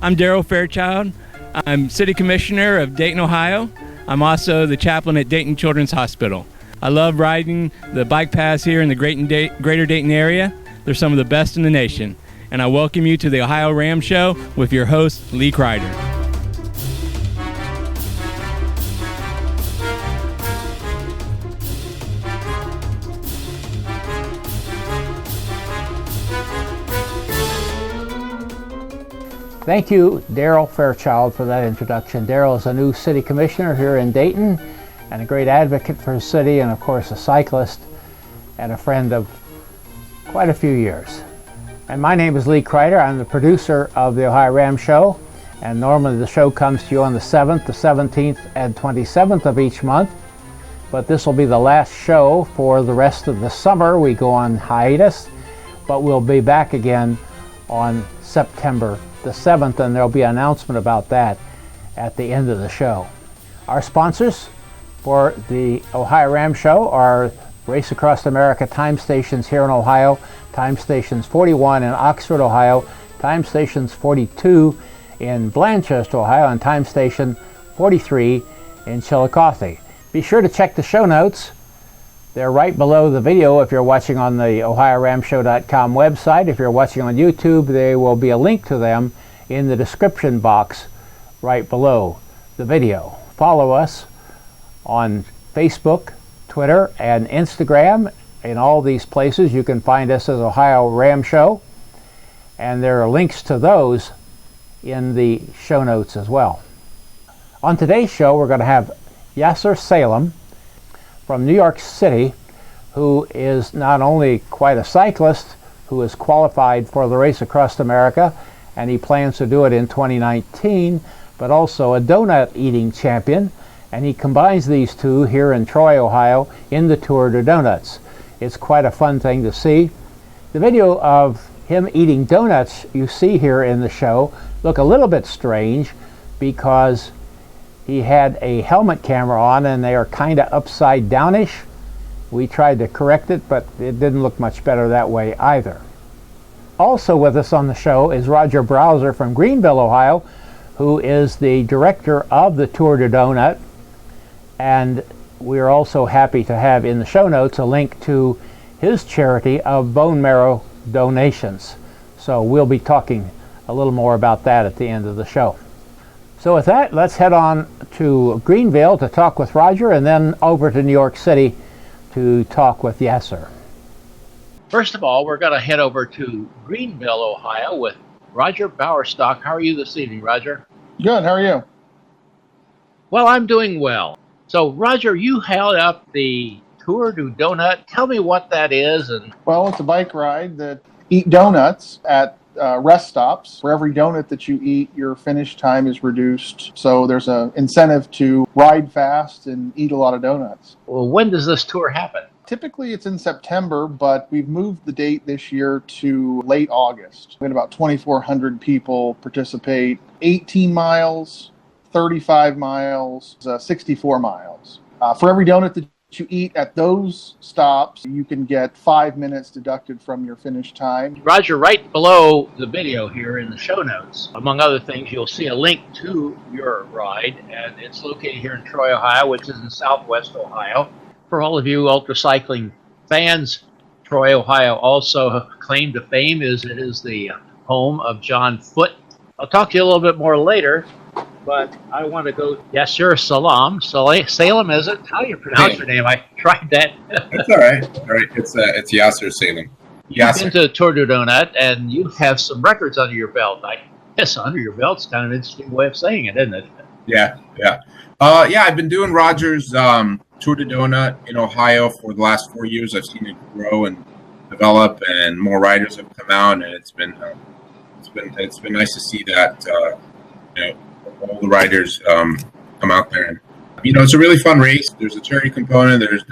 I'm Daryl Fairchild. I'm City Commissioner of Dayton, Ohio. I'm also the chaplain at Dayton Children's Hospital. I love riding the bike paths here in the greater Dayton area. They're some of the best in the nation. And I welcome you to the Ohio Ram Show with your host, Lee Kreider. Thank you, Daryl Fairchild, for that introduction. Daryl is a new city commissioner here in Dayton and a great advocate for his city, and of course a cyclist and a friend of quite a few years. And my name is Lee Kreider. I'm the producer of the Ohio Ram Show, and normally the show comes to you on the 7th, the 17th, and 27th of each month. But this will be the last show for the rest of the summer. We go on hiatus, but we'll be back again on September the 7th, and there'll be an announcement about that at the end of the show. Our sponsors for the Ohio Ram Show are Race Across America time stations here in Ohio, time stations 41 in Oxford, Ohio, time stations 42 in Blanchester, Ohio, and time station 43 in Chillicothe. Be sure to check the show notes. They're right below the video if you're watching on the OhioRamShow.com website. If you're watching on YouTube, there will be a link to them in the description box right below the video. Follow us on Facebook, Twitter, and Instagram. In all these places, you can find us as Ohio Ram Show, and there are links to those in the show notes as well. On today's show, we're going to have Yasir Salem from New York City, who is not only quite a cyclist who is qualified for the Race Across America, and he plans to do it in 2019, but also a donut eating champion, and he combines these two here in Troy, Ohio, in the Tour de Donuts. It's quite a fun thing to see. The video of him eating donuts you see here in the show look a little bit strange because he had a helmet camera on and they are kind of upside downish. We tried to correct it, but it didn't look much better that way either. Also with us on the show is Roger Bowersock from Greenville, Ohio, who is the director of the Tour de Donut. And we're also happy to have in the show notes a link to his charity of bone marrow donations. So we'll be talking a little more about that at the end of the show. So with that, let's head on to Greenville to talk with Roger, and then over to New York City to talk with Yasir. First of all, we're going to head over to Greenville, Ohio with Roger Bowersock. How are you this evening, Roger? Good. How are you? Well, I'm doing well. So, Roger, you held up the Tour de Donut. Tell me what that is. Well, it's a bike ride that eat donuts at rest stops. For every donut that you eat, your finish time is reduced. So there's an incentive to ride fast and eat a lot of donuts. Well, when does this tour happen? Typically it's in September, but we've moved the date this year to late August. We had about 2,400 people participate, 18 miles, 35 miles, 64 miles. For every donut that you eat at those stops, you can get 5 minutes deducted from your finish time. Roger, right below the video here in the show notes, among other things, you'll see a link to your ride, and it's located here in Troy, Ohio, which is in southwest Ohio. For all of you ultracycling fans, Troy, Ohio also claim to fame as it is the home of John Foote. I'll talk to you a little bit more later, but I want to go Yasir Salem. Salem, is it? How do you pronounce your name? I tried that. That's all right. All right. It's Yasir Salem. You've been to Tour de Donut, and you have some records under your belt. I guess under your belt's kind of an interesting way of saying it, isn't it? Yeah. I've been doing Roger's Tour de Donut in Ohio for the last 4 years. I've seen it grow and develop, and more riders have come out, and it's been nice to see that all the riders come out there. And it's a really fun race. There's a charity component. There's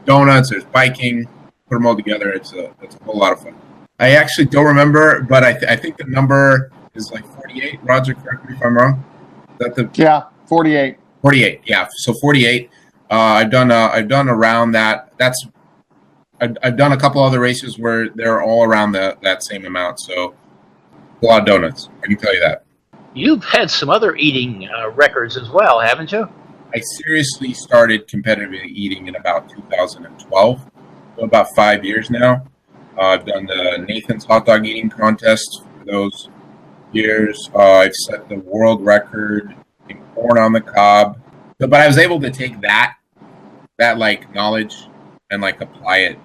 donuts. There's biking. Put them all together. It's a whole lot of fun. I actually don't remember, but I think the number is like 48. Roger, correct me if I'm wrong. Is that 48. 48. Yeah. So 48. I've done around that. I've done a couple other races where they're all around that same amount. So a lot of donuts. I can tell you that. You've had some other eating records as well, haven't you? I seriously started competitively eating in about 2012, so about 5 years now. I've done the Nathan's hot dog eating contest for those years. I've set the world record in corn on the cob. But I was able to take that like knowledge and like apply it,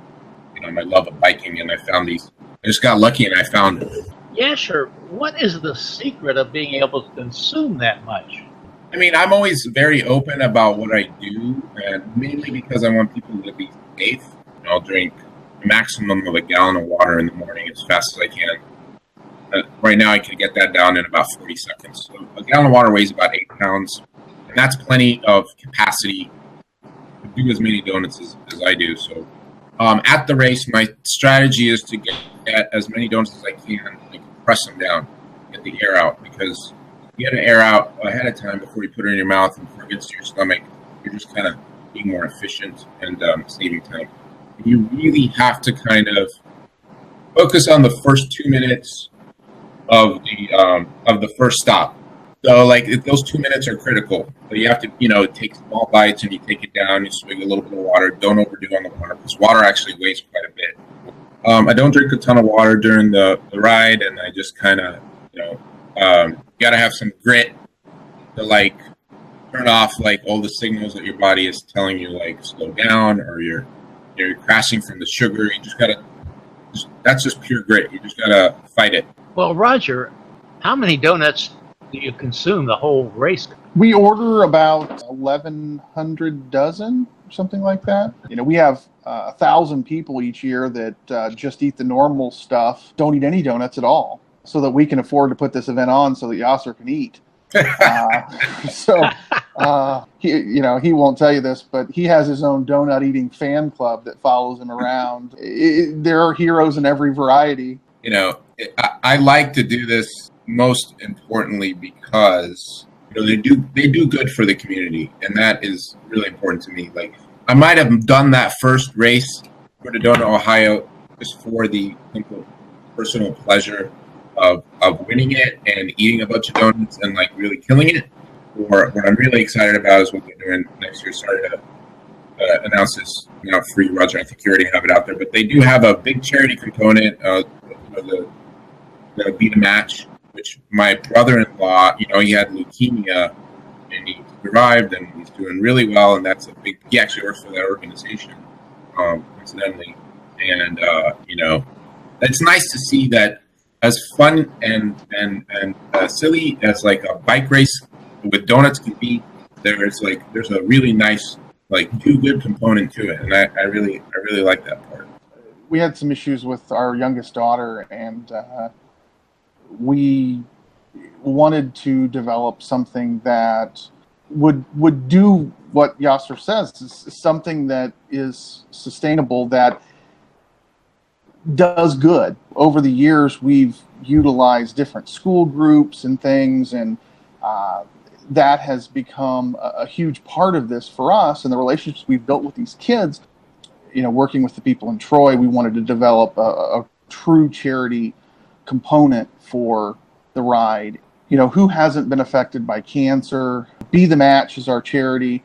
my love of biking, and I found these. I just got lucky and I found it. Yeah, sure. What is the secret of being able to consume that much? I mean, I'm always very open about what I do, and mainly because I want people to be safe. I'll drink a maximum of a gallon of water in the morning as fast as I can. Right now, I can get that down in about 40 seconds. So a gallon of water weighs about 8 pounds, and that's plenty of capacity to do as many donuts as I do. So at the race, my strategy is to get as many donuts as I can, like press them down, get the air out, because you get an air out ahead of time before you put it in your mouth and before it gets to your stomach. You're just kind of being more efficient and saving time. You really have to kind of focus on the first 2 minutes of the first stop. So like those 2 minutes are critical. So you have to take small bites and you take it down. You swig a little bit of water. Don't overdo on the water because water actually weighs quite a bit. I don't drink a ton of water during the ride, and I just kind of got to have some grit to like turn off like all the signals that your body is telling you like slow down or you're crashing from the sugar. You just gotta. That's just pure grit. You just gotta fight it. Well, Roger, how many donuts do you consume the whole race? We order about 1,100 dozen, something like that. We have 1,000 people each year that just eat the normal stuff, don't eat any donuts at all, so that we can afford to put this event on so that Yasir can eat. He won't tell you this, but he has his own donut eating fan club that follows him around. There are heroes in every variety. I like to do this most importantly because they do good for the community, and that is really important to me. Like I might have done that first race for the Donut Ohio just for the simple personal pleasure of winning it and eating a bunch of donuts and like really killing it. Or what I'm really excited about is what they're doing next year. Sorry to announce this free, Roger. I think you already have it out there, but they do have a big charity component. The Beat a Match, which my brother-in-law, he had leukemia and he survived and he's doing really well. And that's he actually works for that organization, coincidentally. And, it's nice to see that as fun and silly as like a bike race with donuts can be, there's a really nice, do good component to it. And I really like that part. We had some issues with our youngest daughter, and we wanted to develop something that would do what Yasir says, is something that is sustainable, that does good. Over the years, we've utilized different school groups and things, and that has become a huge part of this for us, and the relationships we've built with these kids. Working with the people in Troy, we wanted to develop a true charity component for the ride. Who hasn't been affected by cancer? Be the Match is our charity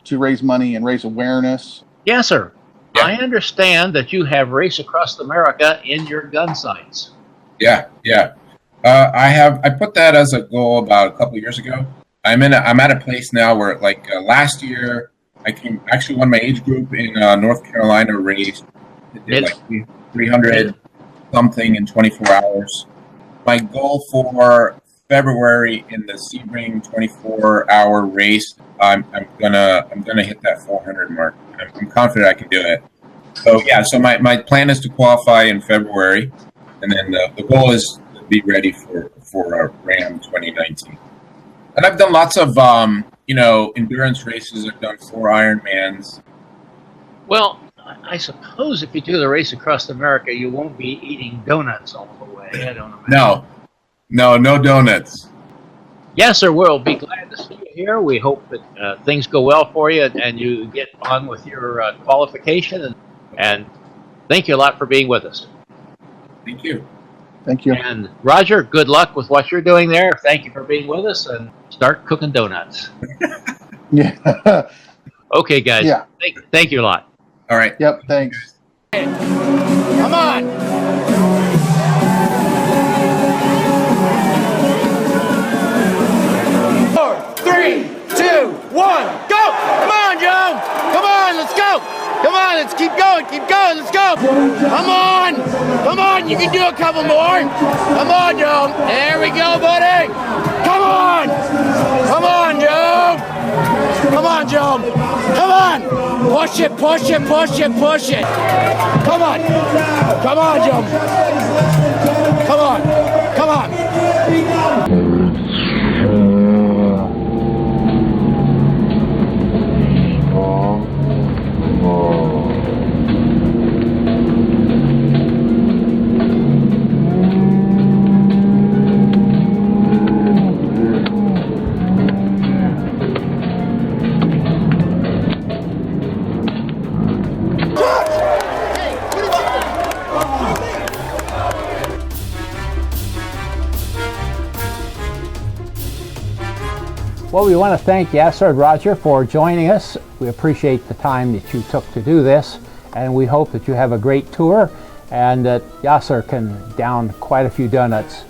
to raise money and raise awareness. Yes, sir. Yeah. I understand that you have Race Across America in your gun sights. Yeah. I put that as a goal about a couple of years ago. I'm at a place now where last year I actually won my age group in North Carolina race. Did like 300 something in 24 hours. My goal for February in the Sebring 24-hour race, I'm gonna hit that 400 mark. I'm confident I can do it. So yeah, so my plan is to qualify in February, and then the goal is to be ready for Ram 2019. And I've done lots of endurance races. I've done 4 Ironmans. Well, I suppose if you do the Race Across America, you won't be eating donuts all the way. I don't imagine. No donuts. Yes, sir. We'll be glad to see you here. We hope that things go well for you and you get on with your qualification. And thank you a lot for being with us. Thank you. Thank you. And Roger, good luck with what you're doing there. Thank you for being with us, and start cooking donuts. Yeah. Okay, guys. Yeah. Thank you a lot. All right. Yep. Thanks. Come on. 4, 3, 2, 1, go! Come on, Joe! Come on, let's go! Come on, let's keep going, let's go! Come on, you can do a couple more! Come on, Joe! There we go, buddy! Come on! Come on, Joe! Come on, Joe! Come on! Push it! Come on! Come on, Joe! Come on! Well, we want to thank Yasir and Roger for joining us. We appreciate the time that you took to do this, and we hope that you have a great tour and that Yasir can down quite a few donuts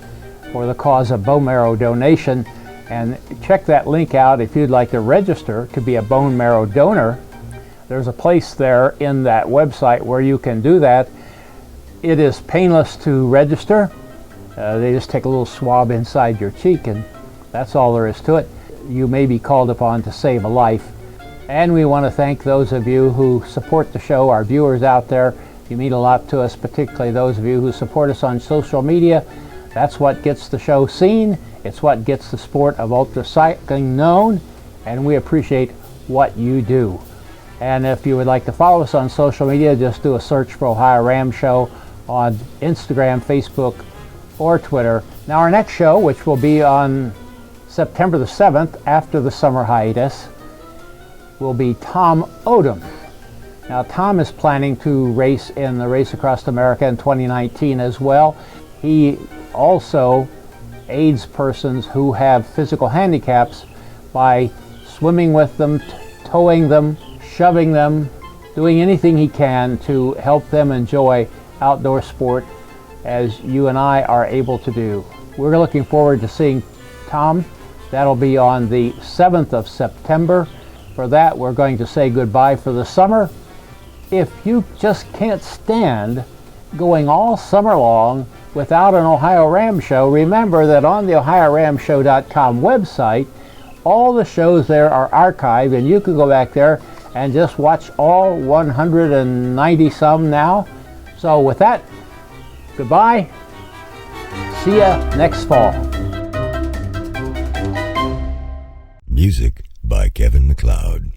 for the cause of bone marrow donation. And check that link out if you'd like to register to be a bone marrow donor. There's a place there in that website where you can do that. It is painless to register. They just take a little swab inside your cheek, and that's all there is to it. You may be called upon to save a life. And we want to thank those of you who support the show, our viewers out there. You mean a lot to us, particularly those of you who support us on social media. That's what gets the show seen. It's what gets the sport of ultracycling known, and we appreciate what you do. And if you would like to follow us on social media, just do a search for Ohio Ram Show on Instagram, Facebook, or Twitter. Now our next show, which will be on September the 7th, after the summer hiatus, will be Tom Odom. Now Tom is planning to race in the Race Across America in 2019 as well. He also aids persons who have physical handicaps by swimming with them, towing them, shoving them, doing anything he can to help them enjoy outdoor sport as you and I are able to do. We're looking forward to seeing Tom. That'll be on the 7th of September. For that, we're going to say goodbye for the summer. If you just can't stand going all summer long without an Ohio Ram Show, remember that on the OhioRamShow.com website, all the shows there are archived, and you can go back there and just watch all 190 some now. So with that, goodbye. See ya next fall. Music by Kevin MacLeod.